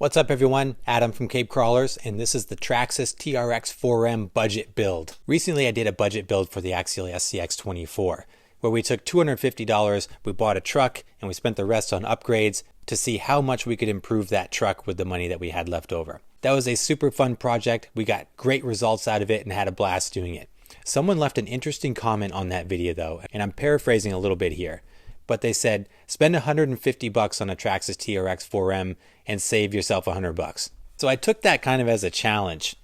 What's up everyone, Adam from Cape Crawlers, and this is the Traxxas TRX4M budget build. Recently I did a budget build for the Axial SCX24, where we took $250, we bought a truck, and we spent the rest on upgrades to see how much we could improve that truck with the money that we had left over. That was a super fun project, we got great results out of it and had a blast doing it. Someone left an interesting comment on that video though, and I'm paraphrasing a little bit here. But they said, spend $150 on a Traxxas TRX4M and save yourself $100. So I took that kind of as a challenge.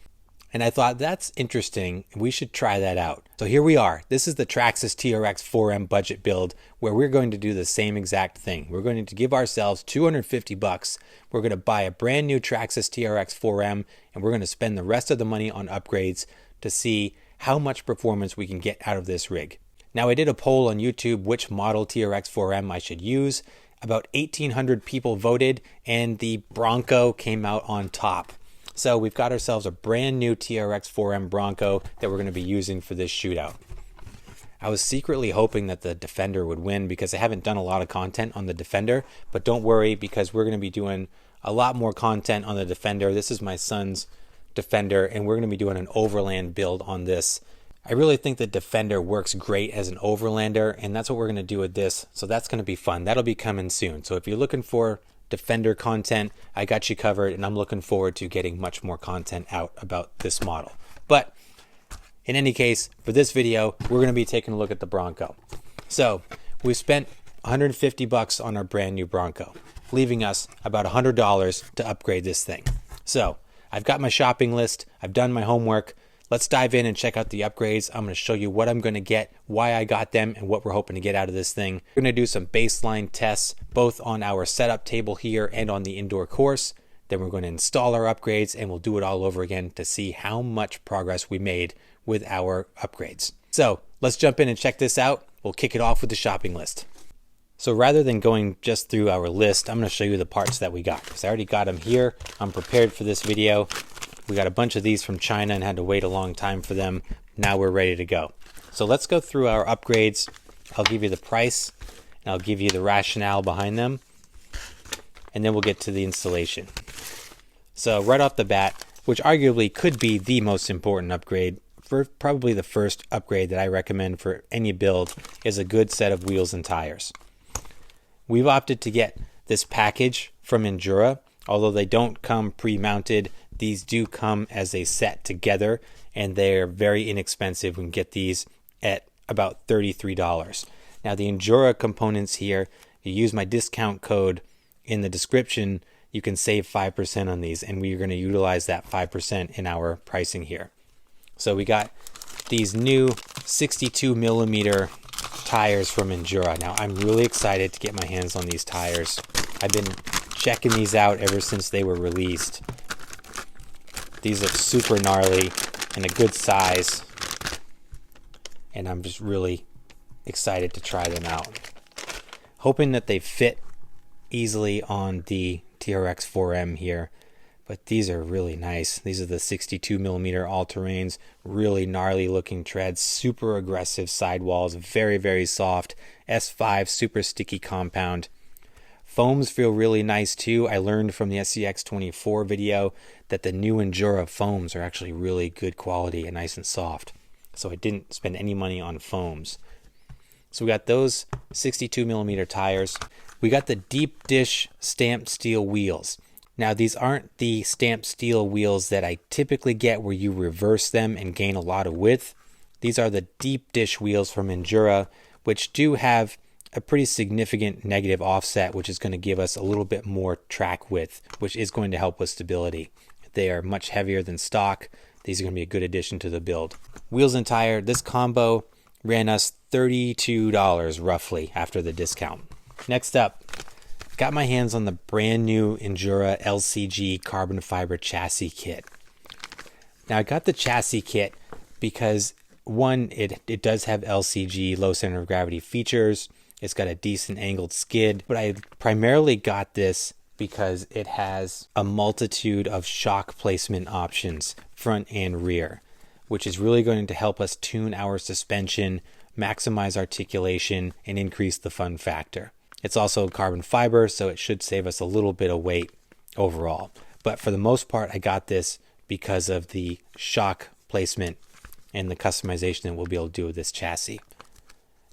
And I thought, that's interesting. We should try that out. So here we are. This is the Traxxas TRX4M budget build where we're going to do the same exact thing. We're going to give ourselves $250. We're going to buy a brand new Traxxas TRX4M and we're going to spend the rest of the money on upgrades to see how much performance we can get out of this rig. Now I did a poll on YouTube which model TRX4M I should use. About 1,800 people voted and the Bronco came out on top. So we've got ourselves a brand new TRX4M Bronco that we're going to be using for this shootout. I was secretly hoping that the Defender would win because I haven't done a lot of content on the Defender, but don't worry because we're going to be doing a lot more content on the Defender. This is my son's Defender and we're going to be doing an overland build on this. I really think the Defender works great as an overlander, and that's what we're going to do with this. So that's going to be fun. That'll be coming soon. So if you're looking for Defender content, I got you covered, and I'm looking forward to getting much more content out about this model. But in any case, for this video, we're going to be taking a look at the Bronco. So we spent $150 on our brand new Bronco, leaving us about $100 to upgrade this thing. So I've got my shopping list. I've done my homework. Let's dive in and check out the upgrades. I'm going to show you what I'm going to get, why I got them, and what we're hoping to get out of this thing. We're going to do some baseline tests, both on our setup table here and on the indoor course. Then we're going to install our upgrades, and we'll do it all over again to see how much progress we made with our upgrades. So let's jump in and check this out. We'll kick it off with the shopping list. So rather than going just through our list, I'm going to show you the parts that we got, because I already got them here. I'm prepared for this video. We got a bunch of these from China and had to wait a long time for them. Now we're ready to go. So let's go through our upgrades. I'll give you the price and I'll give you the rationale behind them. And then we'll get to the installation. So right off the bat, which arguably could be the most important upgrade, for probably the first upgrade that I recommend for any build, is a good set of wheels and tires. We've opted to get this package from Endura. Although they don't come pre-mounted, these do come as a set together and they're very inexpensive. We can get these at about $33. Now the Endura components here, you use my discount code in the description, you can save 5% on these, and we're going to utilize that 5% in our pricing here. So we got these new 62 millimeter tires from Endura. Now I'm really excited to get my hands on these tires. I've been checking these out ever since they were released. These look super gnarly and a good size, and I'm just really excited to try them out. Hoping that they fit easily on the TRX4M here, but these are really nice. These are the 62 millimeter all-terrains, really gnarly looking treads, super aggressive sidewalls, very soft, S5 super sticky compound. Foams feel really nice too. I learned from the SCX24 video that the new Endura foams are actually really good quality and nice and soft. So I didn't spend any money on foams. So we got those 62 millimeter tires. We got the deep dish stamped steel wheels. Now these aren't the stamped steel wheels that I typically get where you reverse them and gain a lot of width. These are the deep dish wheels from Endura, which do have a pretty significant negative offset, which is going to give us a little bit more track width, which is going to help with stability. They are much heavier than stock. These are going to be a good addition to the build. Wheels and tire, this combo ran us $32 roughly after the discount. Next up, got my hands on the brand new Endura LCG carbon fiber chassis kit. Now I got the chassis kit because one, it does have LCG, low center of gravity features. It's got a decent angled skid, but I primarily got this because it has a multitude of shock placement options, front and rear, which is really going to help us tune our suspension, maximize articulation, and increase the fun factor. It's also carbon fiber, so it should save us a little bit of weight overall. But for the most part, I got this because of the shock placement and the customization that we'll be able to do with this chassis.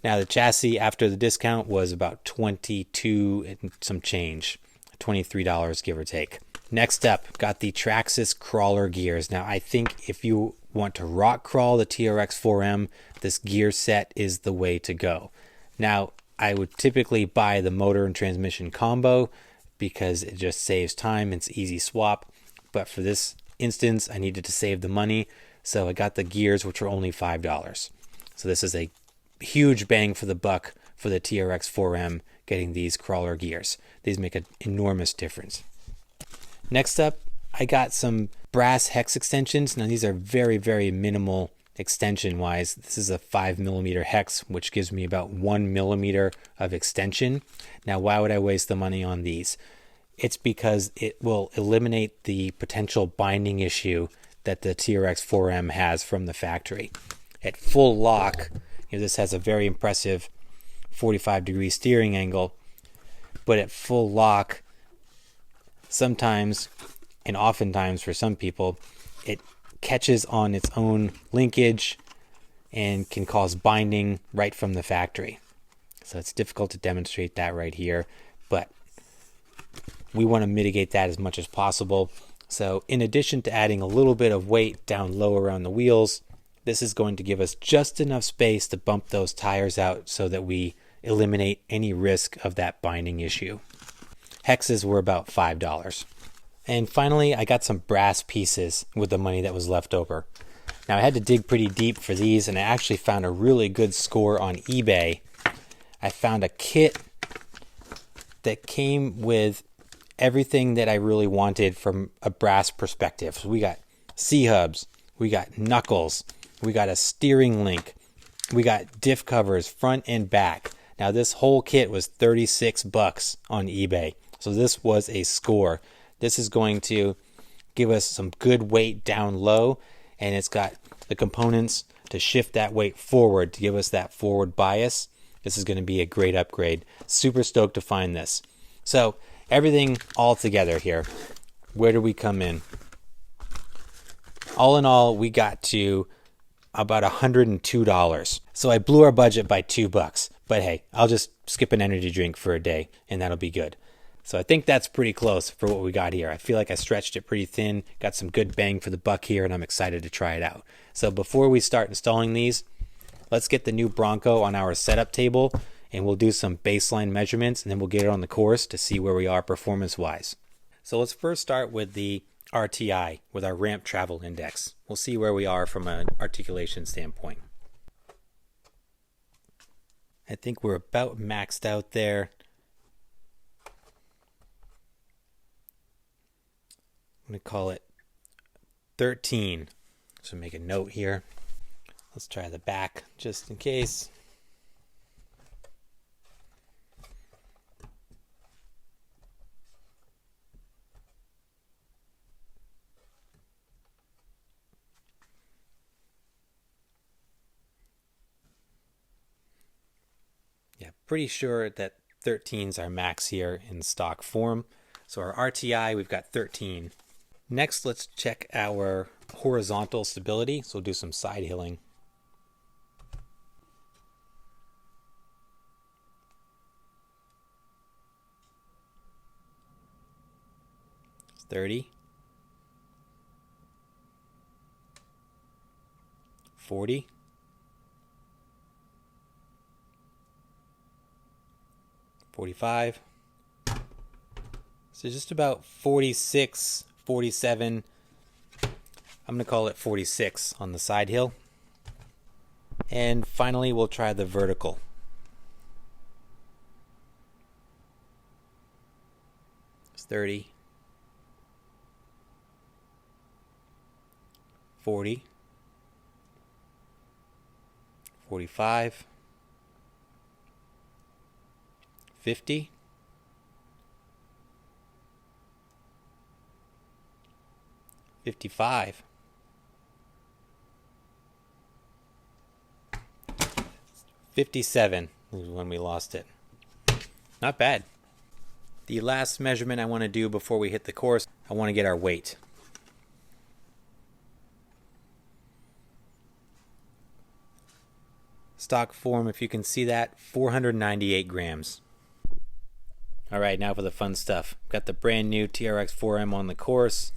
Now the chassis after the discount was about $22 and some change, $23 give or take. Next up, got the Traxxas crawler gears. Now I think if you want to rock crawl the TRX4M, this gear set is the way to go. Now I would typically buy the motor and transmission combo because it just saves time, it's easy swap. But for this instance, I needed to save the money, so I got the gears, which were only $5. So this is a huge bang for the buck for the TRX4M getting these crawler gears. These make an enormous difference. Next up, I got some brass hex extensions. Now these are very, very minimal extension wise. This is a 5mm hex, which gives me about 1mm of extension. Now why would I waste the money on these? It's because it will eliminate the potential binding issue that the TRX4M has from the factory. At full lock, this has a very impressive 45-degree steering angle, but at full lock, sometimes and oftentimes for some people, it catches on its own linkage and can cause binding right from the factory. So it's difficult to demonstrate that right here, but we want to mitigate that as much as possible. So in addition to adding a little bit of weight down low around the wheels, this is going to give us just enough space to bump those tires out so that we eliminate any risk of that binding issue. Hexes were about $5. And finally, I got some brass pieces with the money that was left over. Now I had to dig pretty deep for these, and I actually found a really good score on eBay. I found a kit that came with everything that I really wanted from a brass perspective. So we got C-hubs, we got knuckles, we got a steering link, we got diff covers front and back. Now this whole kit was $36 on eBay. So this was a score. This is going to give us some good weight down low, and it's got the components to shift that weight forward to give us that forward bias. This is going to be a great upgrade. Super stoked to find this. So everything all together here. Where do we come in? All in all, we got to about $102. So I blew our budget by $2. But hey, I'll just skip an energy drink for a day and that'll be good. So I think that's pretty close for what we got here. I feel like I stretched it pretty thin, got some good bang for the buck here, and I'm excited to try it out. So before we start installing these, let's get the new Bronco on our setup table, and we'll do some baseline measurements, and then we'll get it on the course to see where we are performance-wise. So let's first start with the RTI, with our ramp travel index. We'll see where we are from an articulation standpoint. I think we're about maxed out there. I'm going to call it 13. So make a note here. Let's try the back just in case. Yeah, pretty sure that 13 is our max here in stock form. So our RTI, we've got 13. Next, let's check our horizontal stability. So we'll do some side hilling. It's 30. 40. 45. So just about 46, 47. I'm going to call it 46 on the side hill. And finally, we'll try the vertical. It's 30. 40. 45. 50. 55. 57 is when we lost it. Not bad. The last measurement I want to do before we hit the course, I want to get our weight. Stock form, if you can see that, 498 grams. Alright, now for the fun stuff. Got the brand new TRX4M on the course.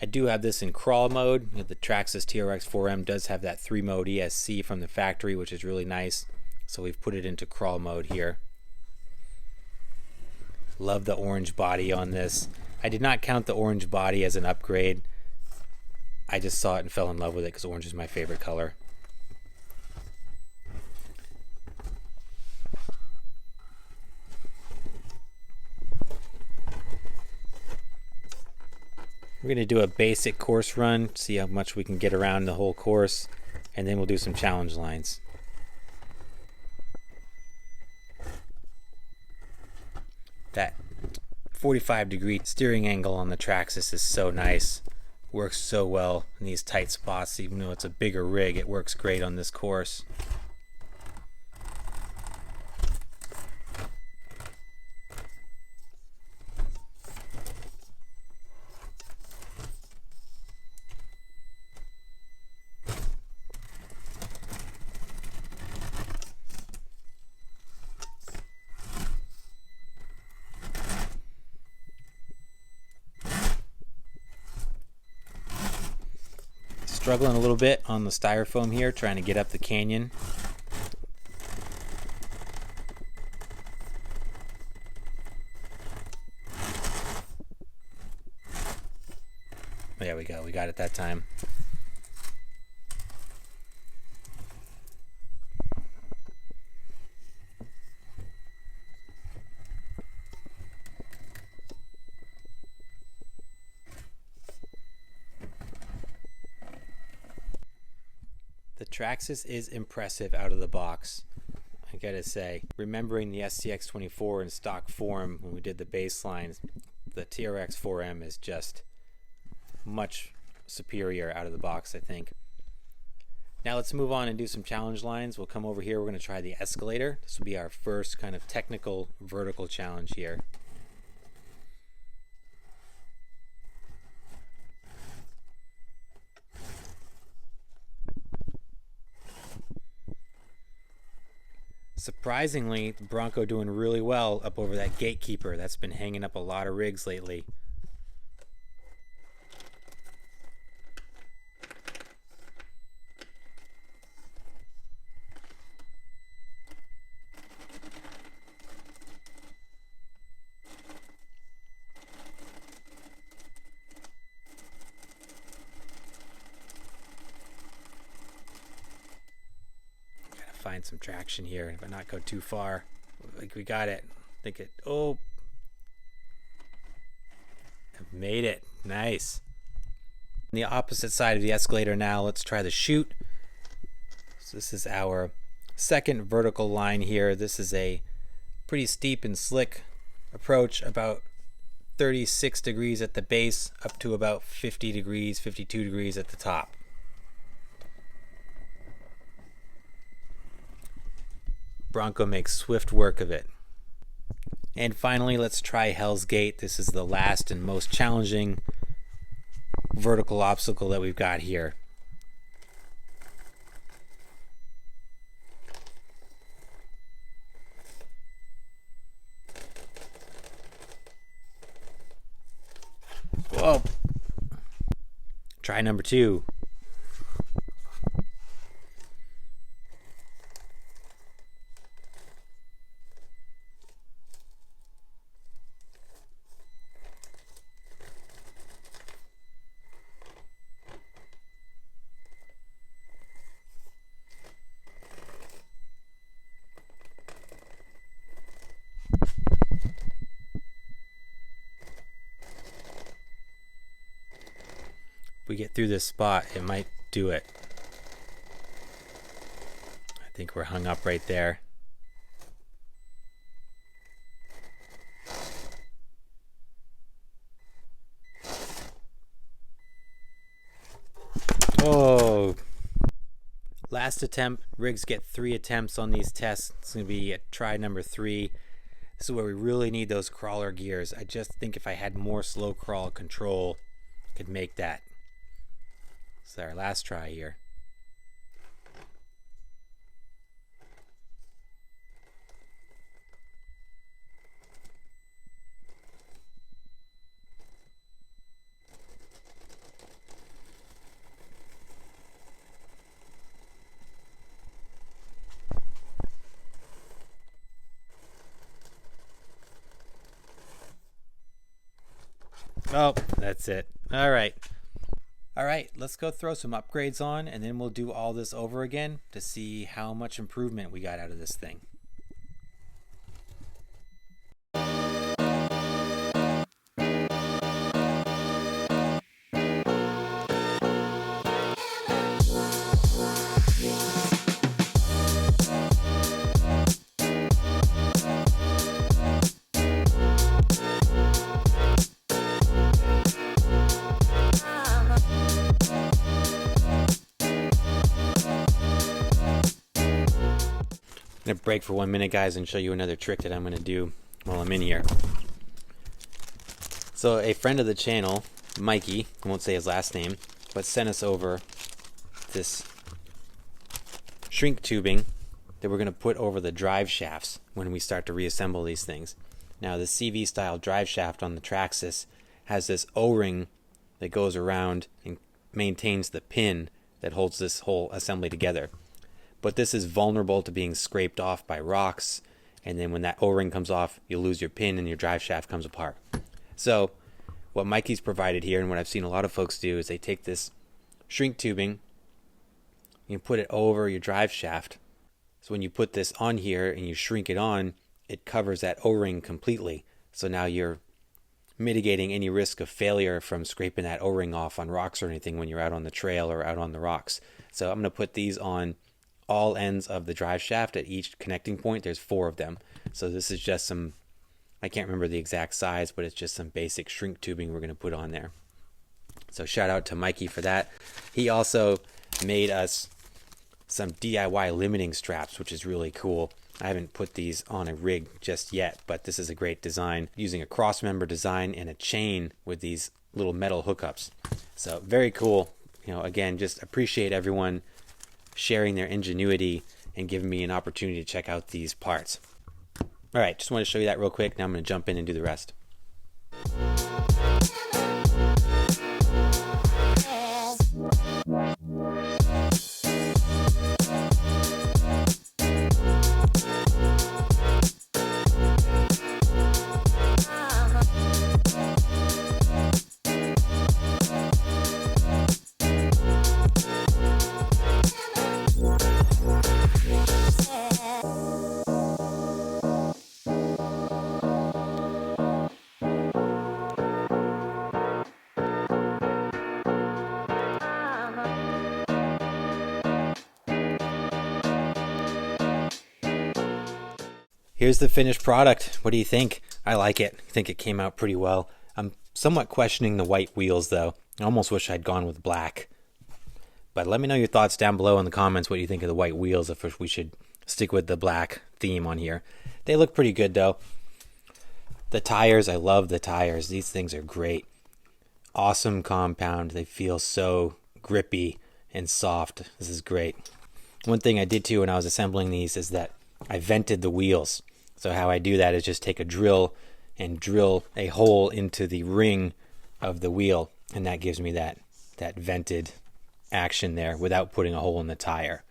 I do have this in crawl mode. The Traxxas TRX4M does have that 3-mode ESC from the factory, which is really nice. So we've put it into crawl mode here. Love the orange body on this. I did not count the orange body as an upgrade. I just saw it and fell in love with it because orange is my favorite color. We're going to do a basic course run, see how much we can get around the whole course, and then we'll do some challenge lines. That 45-degree steering angle on the Traxxas is so nice. Works so well in these tight spots. Even though it's a bigger rig, it works great on this course. Struggling a little bit on the styrofoam here, trying to get up the canyon. There we go, we got it that time. The Traxxas is impressive out of the box, I gotta say. Remembering the SCX24 in stock form when we did the baselines, the TRX4M is just much superior out of the box, I think. Now let's move on and do some challenge lines. We'll come over here, we're going to try the escalator. This will be our first kind of technical vertical challenge here. Surprisingly, the Bronco doing really well up over that gatekeeper. That's been hanging up a lot of rigs lately. Find some traction here, but not go too far. Like we got it. Think it. Oh, I've made it. Nice. On the opposite side of the escalator now, let's try the chute. So this is our second vertical line here. This is a pretty steep and slick approach, about 36 degrees at the base, up to about 50 degrees, 52 degrees at the top. Bronco makes swift work of it. And finally, let's try Hell's Gate. This is the last and most challenging vertical obstacle that we've got here. Whoa! Try number 2. If we get through this spot, it might do it. I think we're hung up right there. Oh, last attempt. Rigs get 3 attempts on these tests. It's going to be try number 3. This is where we really need those crawler gears. I just think if I had more slow crawl control, I could make that. So our last try here. Oh, that's it. All right. All right, let's go throw some upgrades on, and then we'll do all this over again to see how much improvement we got out of this thing. I'm going to break for 1 minute, guys, and show you another trick that I'm going to do while I'm in here. So a friend of the channel, Mikey, I won't say his last name, but sent us over this shrink tubing that we're going to put over the drive shafts when we start to reassemble these things. Now the CV style drive shaft on the Traxxas has this O-ring that goes around and maintains the pin that holds this whole assembly together. But this is vulnerable to being scraped off by rocks, and then when that O-ring comes off, you lose your pin and your drive shaft comes apart. So what Mikey's provided here, and what I've seen a lot of folks do, is they take this shrink tubing, you put it over your drive shaft. So when you put this on here and you shrink it on, it covers that O-ring completely. So now you're mitigating any risk of failure from scraping that O-ring off on rocks or anything when you're out on the trail or out on the rocks. So I'm going to put these on all ends of the drive shaft at each connecting point. There's 4 of them. So this is just some, I can't remember the exact size, but it's just some basic shrink tubing we're going to put on there. So shout out to Mikey for that. He also made us some DIY limiting straps, which is really cool. I haven't put these on a rig just yet, but this is a great design, using a cross member design and a chain with these little metal hookups. So very cool. You know, again, just appreciate everyone sharing their ingenuity and giving me an opportunity to check out these parts. All right, just want to show you that real quick. Now I'm going to jump in and do the rest. Here's the finished product. What do you think? I like it. I think it came out pretty well. I'm somewhat questioning the white wheels though. I almost wish I'd gone with black. But let me know your thoughts down below in the comments what you think of the white wheels, if we should stick with the black theme on here. They look pretty good though. The tires, I love the tires. These things are great. Awesome compound. They feel so grippy and soft. This is great. One thing I did too when I was assembling these is that I vented the wheels. So how I do that is just take a drill and drill a hole into the ring of the wheel, and that gives me that vented action there without putting a hole in the tire.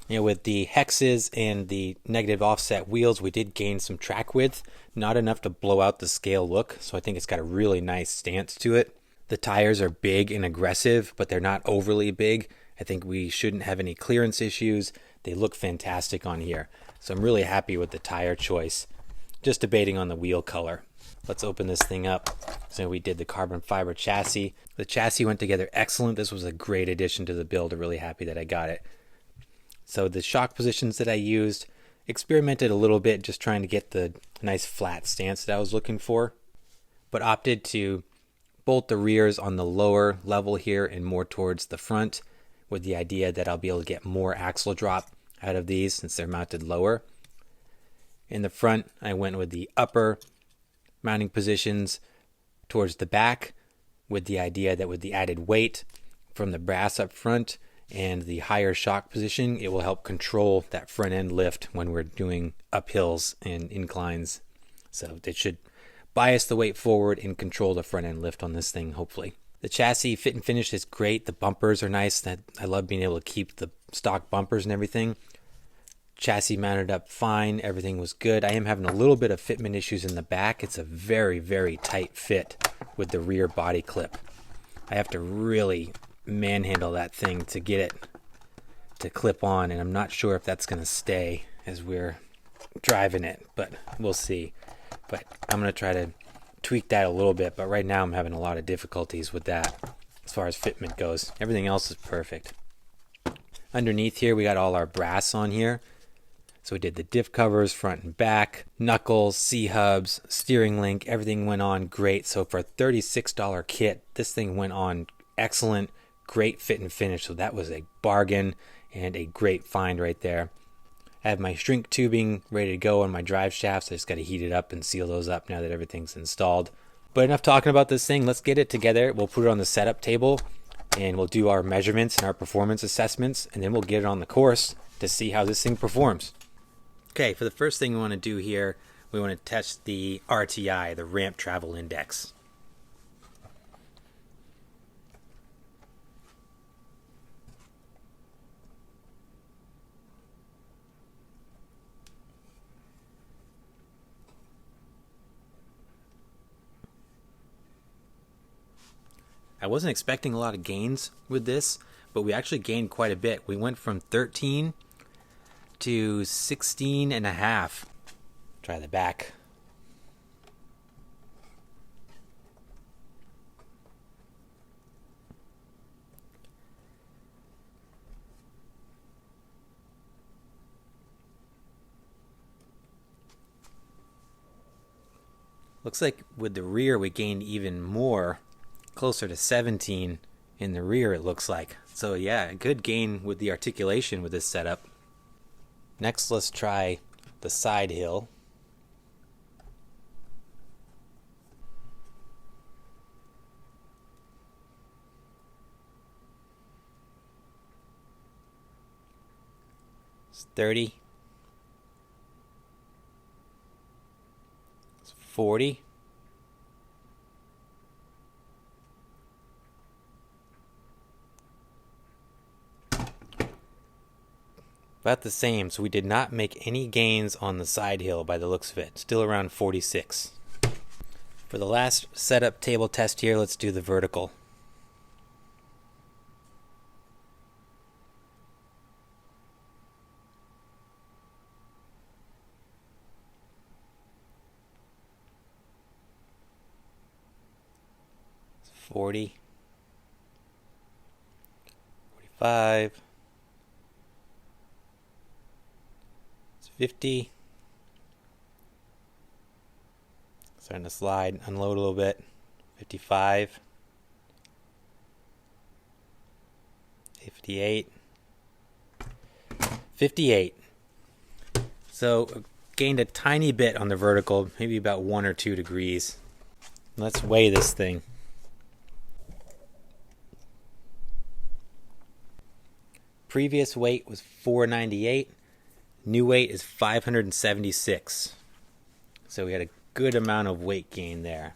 You know, with the hexes and the negative offset wheels, we did gain some track width, not enough to blow out the scale look, so I think it's got a really nice stance to it. The tires are big and aggressive, but they're not overly big. I think we shouldn't have any clearance issues. They look fantastic on here. So I'm really happy with the tire choice. Just debating on the wheel color. Let's open this thing up. So we did the carbon fiber chassis. The chassis went together excellent. This was a great addition to the build. I'm really happy that I got it. So the shock positions that I used, experimented a little bit just trying to get the nice flat stance that I was looking for, but opted to bolt the rears on the lower level here and more towards the front, with the idea that I'll be able to get more axle drop out of these since they're mounted lower. In the front, I went with the upper mounting positions towards the back, with the idea that with the added weight from the brass up front and the higher shock position, it will help control that front end lift when we're doing uphills and inclines. So it should bias the weight forward and control the front end lift on this thing, hopefully. The chassis fit and finish is great. The bumpers are nice. I love being able to keep the stock bumpers and everything. Chassis mounted up fine. Everything was good. I am having a little bit of fitment issues in the back. It's a very, very tight fit with the rear body clip. I have to really manhandle that thing to get it to clip on, and I'm not sure if that's going to stay as we're driving it, but we'll see. But I'm going to try to tweak that a little bit, but right now I'm having a lot of difficulties with that as far as fitment goes. Everything else is perfect. Underneath here, we got all our brass on here. So we did the diff covers, front and back, knuckles, C-hubs, steering link, everything went on great. So for a $36 kit, this thing went on excellent, great fit and finish. So that was a bargain and a great find right there. I have my shrink tubing ready to go on my drive shafts. I just got to heat it up and seal those up now that everything's installed. But enough talking about this thing. Let's get it together. We'll put it on the setup table and we'll do our measurements and our performance assessments, and then we'll get it on the course to see how this thing performs. Okay, for the first thing we want to do here, we want to test the RTI, the Ramp Travel Index. I wasn't expecting a lot of gains with this, but we actually gained quite a bit. We went from 13 to 16 and a half. Try the back. Looks like with the rear we gained even more, closer to 17 in the rear it looks like. So yeah, a good gain with the articulation with this setup. Next, let's try the side hill. It's 30. It's 40. About the same, so we did not make any gains on the side hill by the looks of it. Still around 46. For the last setup table test here, let's do the vertical. It's 40. 45. 50. Starting to slide, unload a little bit. 55. 58. 58. So gained a tiny bit on the vertical, maybe about 1 or 2 degrees. Let's weigh this thing. Previous weight was 498. New weight is 576. So we had a good amount of weight gain there.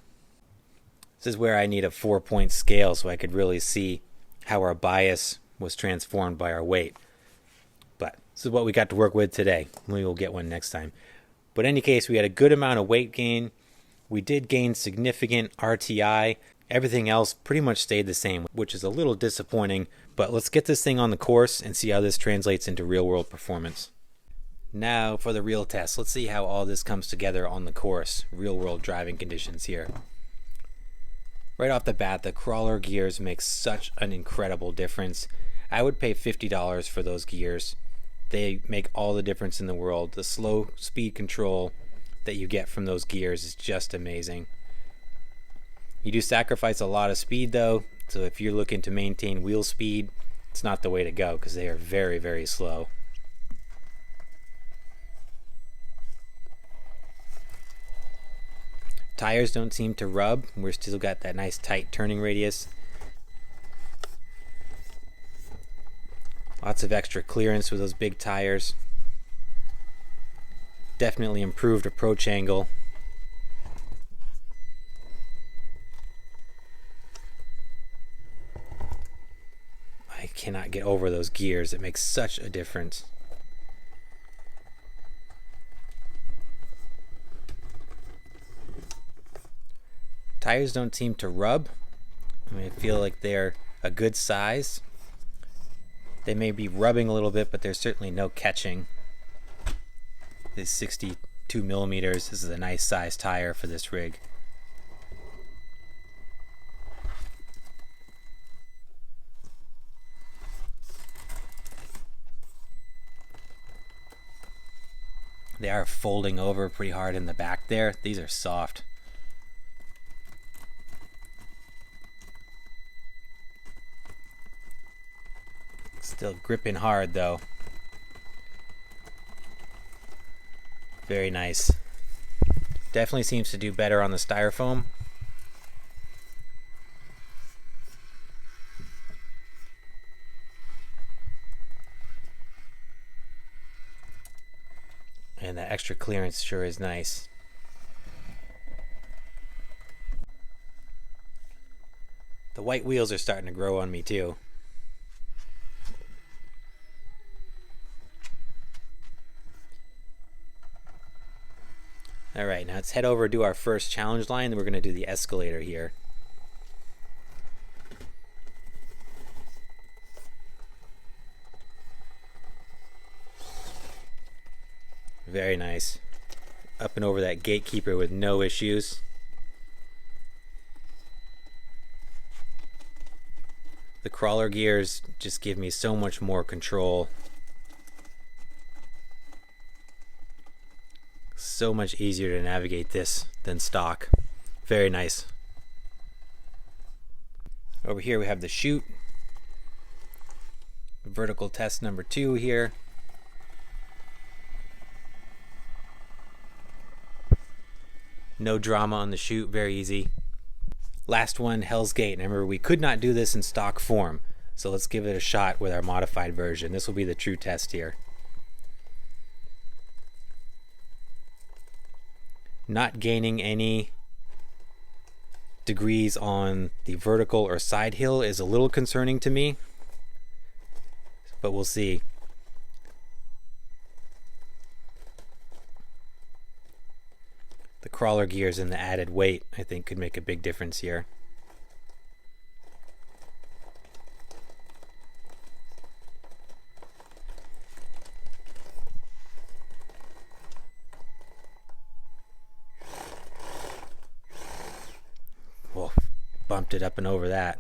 This is where I need a 4-point scale so I could really see how our bias was transformed by our weight. But this is what we got to work with today. Maybe we'll get one next time. But in any case, we had a good amount of weight gain. We did gain significant RTI. Everything else pretty much stayed the same, which is a little disappointing. But let's get this thing on the course and see how this translates into real-world performance. Now for the real test. Let's see how all this comes together on the course. Real world driving conditions here. Right off the bat, the crawler gears make such an incredible difference. I would pay $50 for those gears. They make all the difference in the world. The slow speed control that you get from those gears is just amazing. You do sacrifice a lot of speed though, so if you're looking to maintain wheel speed, it's not the way to go because they are very, very slow. Tires don't seem to rub. We're still got that nice tight turning radius. Lots of extra clearance with those big tires. Definitely improved approach angle. I cannot get over those gears. It makes such a difference. Tires don't seem to rub. I feel like they're a good size. They may be rubbing a little bit, but there's certainly no catching. This 62 millimeters. This is a nice size tire for this rig. They are folding over pretty hard in the back there. These are soft. Still gripping hard though. Very nice. Definitely seems to do better on the styrofoam. And that extra clearance sure is nice. The white wheels are starting to grow on me too. Alright, now let's head over to do our first challenge line, then we're going to do the escalator here. Very nice. Up and over that gatekeeper with no issues. The crawler gears just give me so much more control. So much easier to navigate this than stock. Very nice. Over here we have the chute. Vertical test number 2 here. No drama on the chute, very easy. Last one, Hell's Gate. And remember, we could not do this in stock form, so let's give it a shot with our modified version. This will be the true test here. Not gaining any degrees on the vertical or side hill is a little concerning to me, but we'll see. The crawler gears and the added weight, I think, could make a big difference here. Whoa, bumped it up and over that.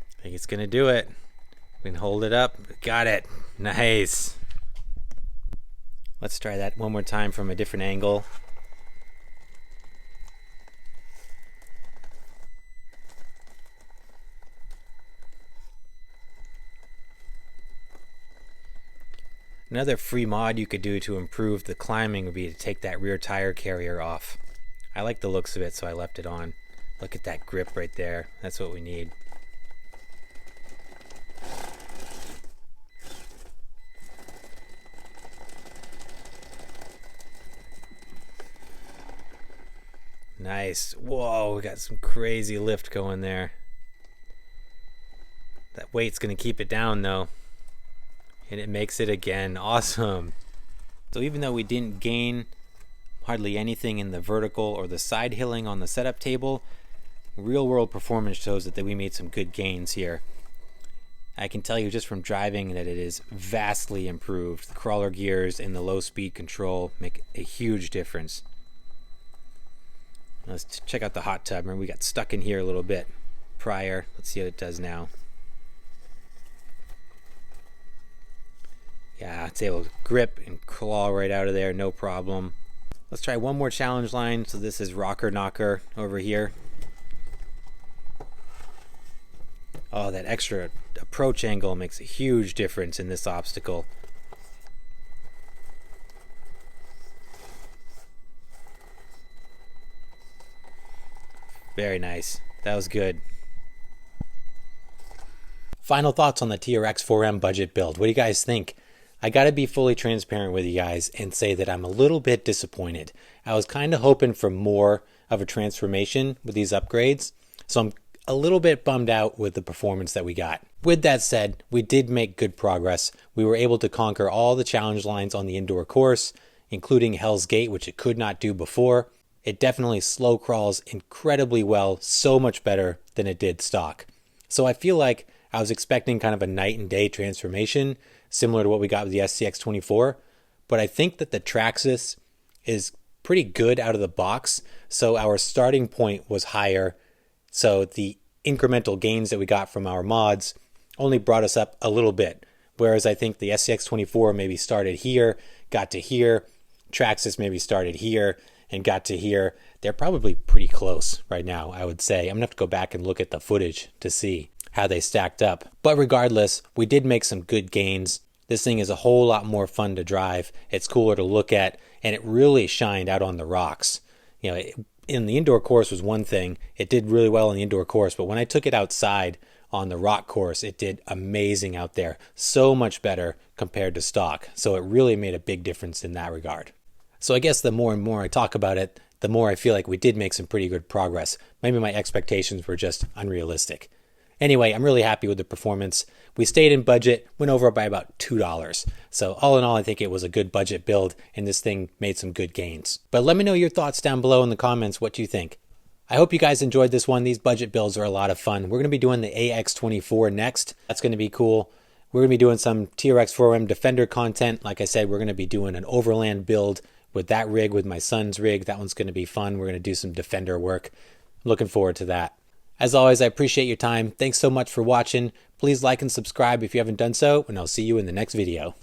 I think it's gonna do it. We can hold it up. Got it. Nice. Let's try that one more time from a different angle. Another free mod you could do to improve the climbing would be to take that rear tire carrier off. I like the looks of it, so I left it on. Look at that grip right there. That's what we need. Nice. Whoa, we got some crazy lift going there. That weight's going to keep it down though. And it makes it again. Awesome. So even though we didn't gain hardly anything in the vertical or the side hilling on the setup table, real world performance shows that we made some good gains here. I can tell you just from driving that it is vastly improved. The crawler gears and the low speed control make a huge difference. Let's check out the hot tub. Remember, we got stuck in here a little bit prior. Let's see what it does now. Yeah, it's able to grip and claw right out of there, no problem. Let's try one more challenge line. So this is Rocker Knocker over here. Oh, Oh, that extra approach angle makes a huge difference in this obstacle. Very nice. That was good. Final thoughts on the TRX4M budget build. What do you guys think? I gotta be fully transparent with you guys and say that I'm a little bit disappointed. I was kind of hoping for more of a transformation with these upgrades, so I'm a little bit bummed out with the performance that we got. With that said, we did make good progress. We were able to conquer all the challenge lines on the indoor course, including Hell's Gate, which it could not do before. It definitely slow crawls incredibly well, so much better than it did stock. So I feel like I was expecting kind of a night and day transformation, similar to what we got with the SCX24, but I think that the Traxxas is pretty good out of the box, so our starting point was higher, so the incremental gains that we got from our mods only brought us up a little bit, whereas I think the SCX24 maybe started here, got to here, Traxxas maybe started here, and got to here. They're probably pretty close right now, I would say. I'm gonna have to go back and look at the footage to see how they stacked up. But regardless, we did make some good gains. This thing is a whole lot more fun to drive. It's cooler to look at, and it really shined out on the rocks. You know, in the indoor course was one thing. It did really well in the indoor course, but when I took it outside on the rock course, it did amazing out there. So much better compared to stock. So it really made a big difference in that regard. So I guess the more and more I talk about it, the more I feel like we did make some pretty good progress. Maybe my expectations were just unrealistic. Anyway, I'm really happy with the performance. We stayed in budget, went over by about $2. So all in all, I think it was a good budget build, and this thing made some good gains. But let me know your thoughts down below in the comments, what you think. I hope you guys enjoyed this one. These budget builds are a lot of fun. We're going to be doing the AX24 next. That's going to be cool. We're going to be doing some TRX4M Defender content. Like I said, we're going to be doing an overland build with that rig, with my son's rig. That one's going to be fun. We're going to do some Defender work. Looking forward to that. As always, I appreciate your time. Thanks so much for watching. Please like and subscribe if you haven't done so, and I'll see you in the next video.